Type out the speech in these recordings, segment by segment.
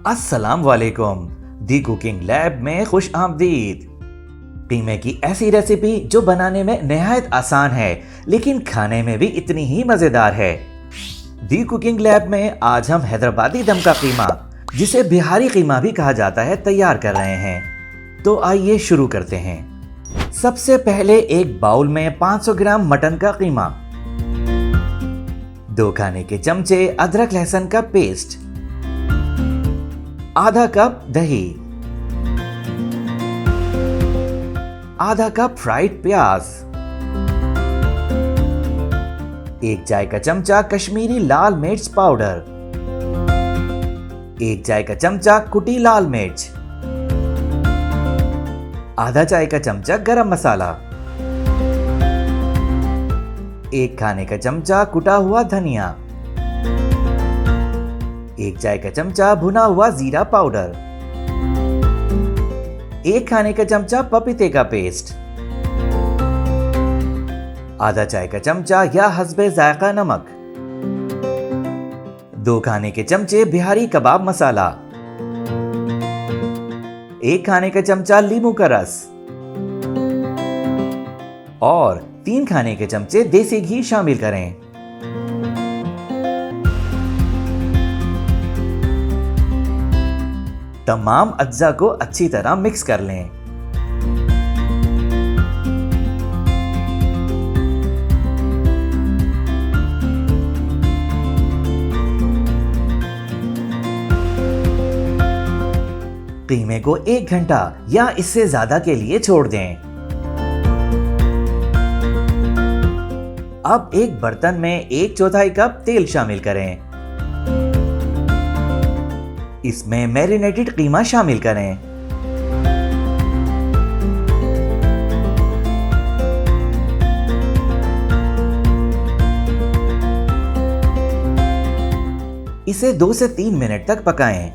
अस्सलाम वालेकुम। दी cooking lab में खुश आमदीद। कीमे की ऐसी रेसिपी जो बनाने में निहायत आसान है लेकिन खाने में भी इतनी ही मजेदार है। दी कुकिंग लैब में आज हम हैदराबादी दम का कीमा, जिसे बिहारी कीमा भी कहा जाता है, तैयार कर रहे हैं। तो आइए शुरू करते हैं। सबसे पहले एक बाउल में 500 ग्राम मटन का कीमा, 2 खाने के चमचे अदरक लहसुन का पेस्ट, आधा कप दही, आधा कप फ्राइड प्याज, 1 चाय का चमचा कश्मीरी लाल मिर्च पाउडर, 1 चाय का चमचा कुटी लाल मिर्च, आधा चाय का चमचा गरम मसाला, 1 खाने का चमचा कुटा हुआ धनिया, 1 चाय का चमचा भुना हुआ जीरा पाउडर, 1 खाने का चमचा पपीते का पेस्ट, आधा चाय का चमचा या हस्बे जायका नमक, 2 खाने के चमचे बिहारी कबाब मसाला, 1 खाने का चमचा नींबू का रस और 3 खाने के चमचे देसी घी शामिल करें। तमाम अज्जा को अच्छी तरह मिक्स कर लें। कीमे को 1 घंटा या इससे ज्यादा के लिए छोड़ दें। अब एक बर्तन में 1/4 कप तेल शामिल करें। इसमें मैरिनेटेड कीमा शामिल करें। इसे 2 से 3 मिनट तक पकाएं।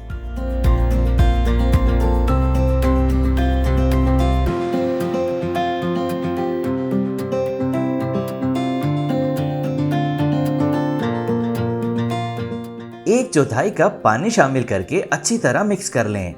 एक 1/4 कप पानी शामिल करके अच्छी तरह मिक्स कर लें।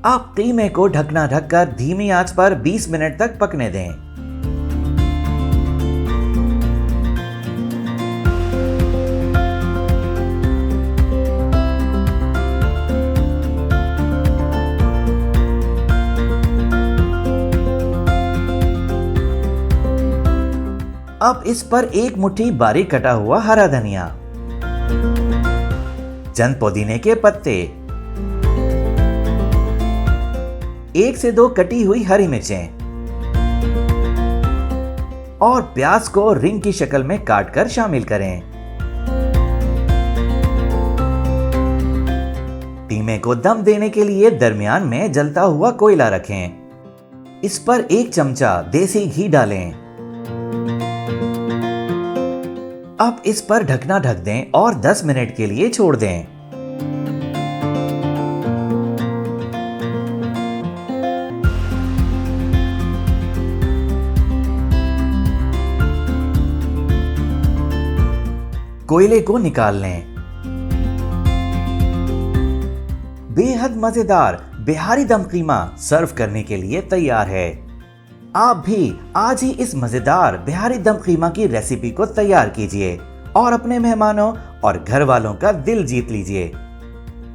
अब कीमे को ढकना ढककर धीमी आंच पर 20 मिनट तक पकने दें। अब इस पर 1 मुट्ठी बारीक कटा हुआ हरा धनिया, चंद पुदीने के पत्ते, 1 से 2 कटी हुई हरी मिर्चें और प्याज को रिंग की शक्ल में काटकर शामिल करें। कीमे को दम देने के लिए दरमियान में जलता हुआ कोयला रखें। इस पर 1 चमचा देसी घी डालें। अब इस पर ढकना ढक दें और 10 मिनट के लिए छोड़ दें। कोयले को निकाल लें। बेहद मजेदार बिहारी दम कीमा सर्व करने के लिए तैयार है। आप भी आज ही इस मजेदार बिहारी दम कीमा की रेसिपी को तैयार कीजिए और अपने मेहमानों और घर वालों का दिल जीत लीजिए।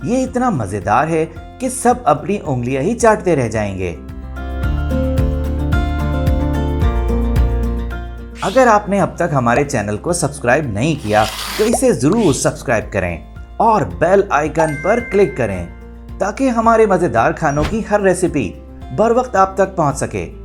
ये इतना मजेदार है कि सब अपनी उंगलियां ही चाटते रह जाएंगे। अगर आपने अब तक हमारे चैनल को सब्सक्राइब नहीं किया तो इसे जरूर सब्सक्राइब करें और बेल आइकन पर क्लिक करें ताकि हमारे मजेदार खानों की हर रेसिपी बर वक्त आप तक पहुंच सके।